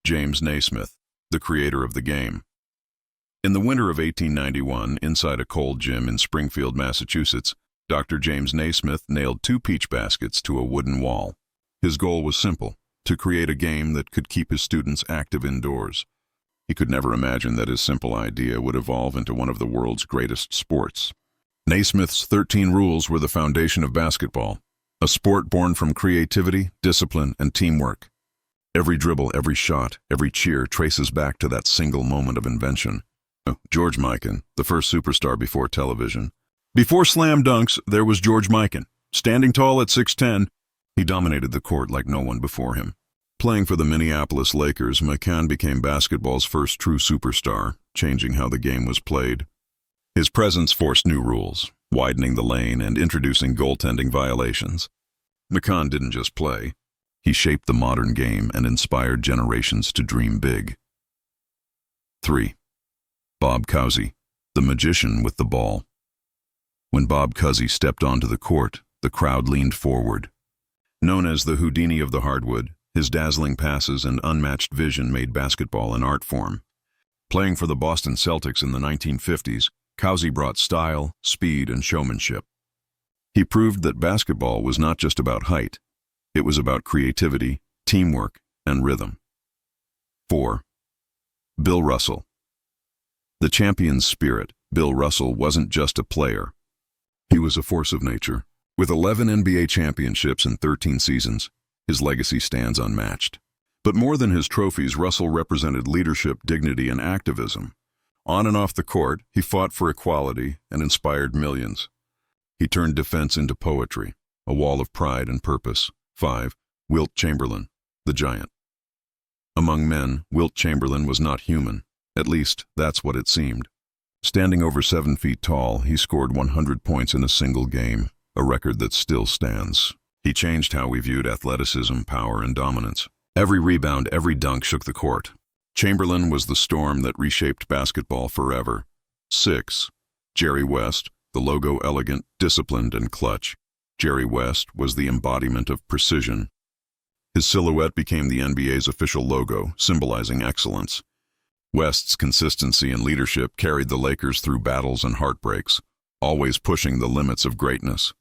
James Naismith, the creator of the game. In the winter of 1891, inside a cold gym in Springfield, Massachusetts, Dr. James Naismith nailed 2 peach baskets to a wooden wall. His goal was simple: to create a game that could keep his students active indoors. He could never imagine that his simple idea would evolve into one of the world's greatest sports. Naismith's 13 rules were the foundation of basketball, a sport born from creativity, discipline, and teamwork. Every dribble, every shot, every cheer traces back to that single moment of invention. George Mikan, the first superstar before television. Before slam dunks, there was George Mikan. Standing tall at 6'10", he dominated the court like no one before him. Playing for the Minneapolis Lakers, Mikan became basketball's first true superstar, changing how the game was played. His presence forced new rules, widening the lane and introducing goaltending violations. Mikan didn't just play. He shaped the modern game and inspired generations to dream big. 3. Bob Cousy, the magician with the ball. When Bob Cousy stepped onto the court, the crowd leaned forward. Known as the Houdini of the hardwood, his dazzling passes and unmatched vision made basketball an art form. Playing for the Boston Celtics in the 1950s, Cousy brought style, speed, and showmanship. He proved that basketball was not just about height. It was about creativity, teamwork, and rhythm. 4. Bill Russell. The champion's spirit, Bill Russell wasn't just a player. He was a force of nature. With 11 NBA championships in 13 seasons, his legacy stands unmatched. But more than his trophies, Russell represented leadership, dignity, and activism. On and off the court, he fought for equality and inspired millions. He turned defense into poetry, a wall of pride and purpose. 5. Wilt Chamberlain, the giant. Among men, Wilt Chamberlain was not human. At least, that's what it seemed. Standing over 7 feet tall, he scored 100 points in a single game, a record that still stands. He changed how we viewed athleticism, power, and dominance. Every rebound, every dunk shook the court. Chamberlain was the storm that reshaped basketball forever. 6. Jerry West, the logo elegant, disciplined, and clutch. Jerry West was the embodiment of precision. His silhouette became the NBA's official logo, symbolizing excellence. West's consistency and leadership carried the Lakers through battles and heartbreaks, always pushing the limits of greatness.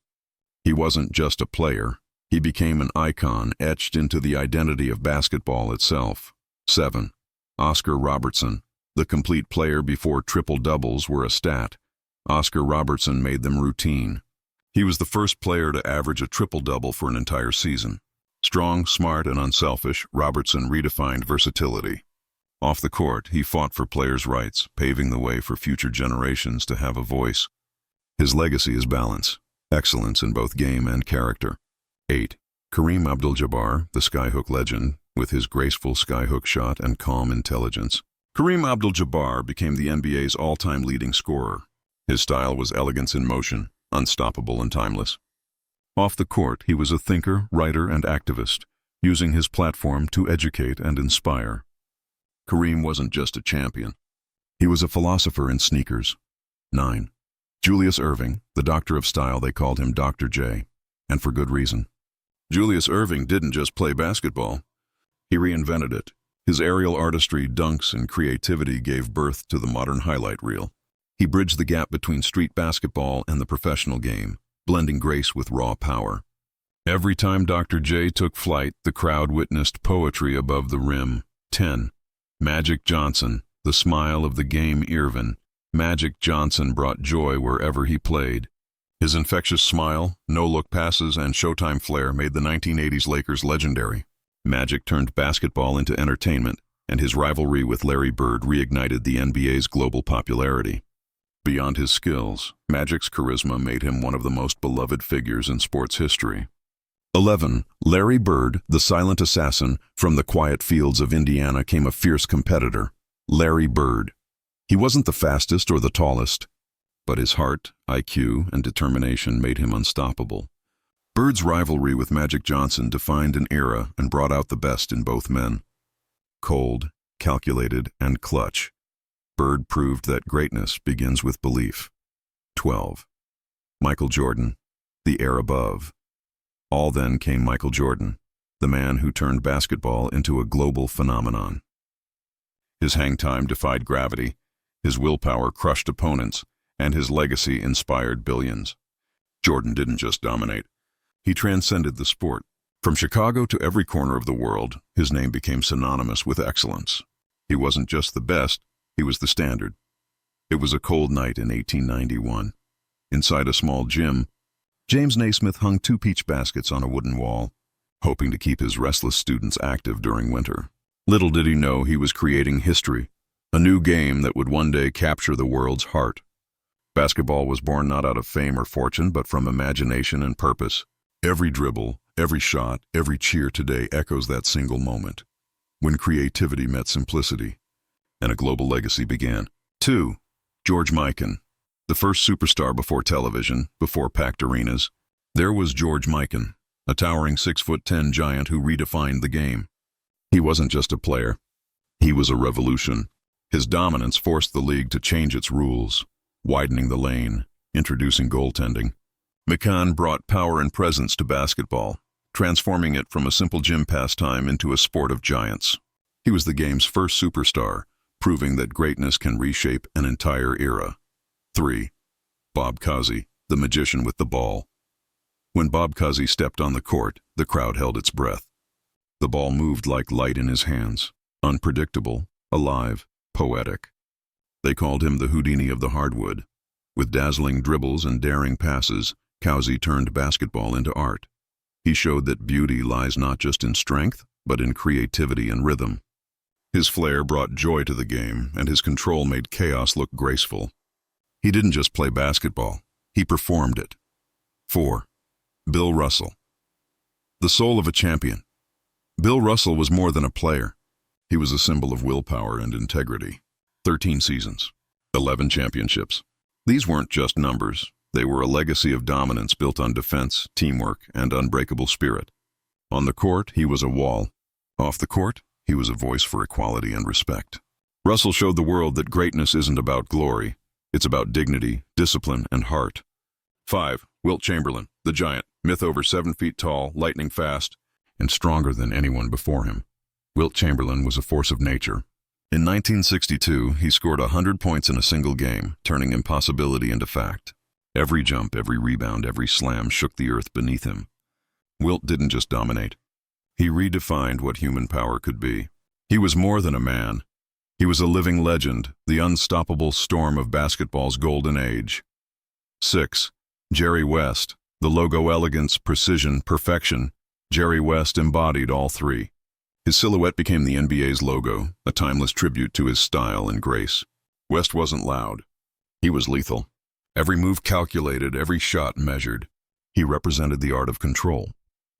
He wasn't just a player. He became an icon etched into the identity of basketball itself. 7. Oscar Robertson, the complete player before triple-doubles were a stat. Oscar Robertson made them routine. He was the first player to average a triple-double for an entire season. Strong, smart, and unselfish, Robertson redefined versatility. Off the court, he fought for players' rights, paving the way for future generations to have a voice. His legacy is balance, excellence in both game and character. 8. Kareem Abdul-Jabbar, the skyhook legend, with his graceful skyhook shot and calm intelligence. Kareem Abdul-Jabbar became the NBA's all-time leading scorer. His style was elegance in motion, unstoppable and timeless. Off the court, he was a thinker, writer, and activist, using his platform to educate and inspire. Kareem wasn't just a champion. He was a philosopher in sneakers. 9. Julius Erving, the doctor of style, they called him Dr. J, and for good reason. Julius Erving didn't just play basketball. He reinvented it. His aerial artistry, dunks, and creativity gave birth to the modern highlight reel. He bridged the gap between street basketball and the professional game, blending grace with raw power. Every time Dr. J took flight, the crowd witnessed poetry above the rim. 10. Magic Johnson, the smile of the game Irvin. Magic Johnson brought joy wherever he played. His infectious smile, no-look passes, and showtime flair made the 1980s Lakers legendary. Magic turned basketball into entertainment, and his rivalry with Larry Bird reignited the NBA's global popularity. Beyond his skills, Magic's charisma made him one of the most beloved figures in sports history. 11. Larry Bird, the silent assassin, from the quiet fields of Indiana came a fierce competitor. Larry Bird. He wasn't the fastest or the tallest, but his heart, IQ, and determination made him unstoppable. Bird's rivalry with Magic Johnson defined an era and brought out the best in both men. Cold, calculated, and clutch, Bird proved that greatness begins with belief. 12. Michael Jordan, the air above. All then came Michael Jordan, the man who turned basketball into a global phenomenon. His hang time defied gravity, his willpower crushed opponents, and his legacy inspired billions. Jordan didn't just dominate. He transcended the sport. From Chicago to every corner of the world, his name became synonymous with excellence. He wasn't just the best, he was the standard. It was a cold night in 1891. Inside a small gym, James Naismith hung 2 peach baskets on a wooden wall, hoping to keep his restless students active during winter. Little did he know he was creating history, a new game that would one day capture the world's heart. Basketball was born not out of fame or fortune, but from imagination and purpose. Every dribble, every shot, every cheer today echoes that single moment, when creativity met simplicity, and a global legacy began. 2. George Mikan, the first superstar before television, before packed arenas. There was George Mikan, a towering 6'10" giant who redefined the game. He wasn't just a player. He was a revolution. His dominance forced the league to change its rules, widening the lane, introducing goaltending. Mikan brought power and presence to basketball, transforming it from a simple gym pastime into a sport of giants. He was the game's first superstar, proving that greatness can reshape an entire era. 3. Bob Cousy, the magician with the ball. When Bob Cousy stepped on the court, the crowd held its breath. The ball moved like light in his hands, unpredictable, alive, poetic. They called him the Houdini of the hardwood. With dazzling dribbles and daring passes, Cousy turned basketball into art. He showed that beauty lies not just in strength, but in creativity and rhythm. His flair brought joy to the game, and his control made chaos look graceful. He didn't just play basketball, he performed it. 4. Bill Russell, the soul of a champion. Bill Russell was more than a player. He was a symbol of willpower and integrity. 13 seasons, 11 championships. These weren't just numbers. They were a legacy of dominance built on defense, teamwork, and unbreakable spirit. On the court, he was a wall. Off the court, he was a voice for equality and respect. Russell showed the world that greatness isn't about glory. It's about dignity, discipline, and heart. 5. Wilt Chamberlain, the giant, myth over 7 feet tall, lightning fast, and stronger than anyone before him. Wilt Chamberlain was a force of nature. In 1962, he scored 100 points in a single game, turning impossibility into fact. Every jump, every rebound, every slam shook the earth beneath him. Wilt didn't just dominate. He redefined what human power could be. He was more than a man. He was a living legend, the unstoppable storm of basketball's golden age. 6. Jerry West, the logo elegance, precision, perfection. Jerry West embodied all 3. His silhouette became the NBA's logo, a timeless tribute to his style and grace. West wasn't loud. He was lethal. Every move calculated, every shot measured. He represented the art of control,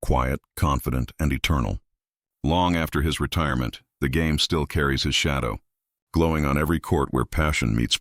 quiet, confident, and eternal. Long after his retirement, the game still carries his shadow, glowing on every court where passion meets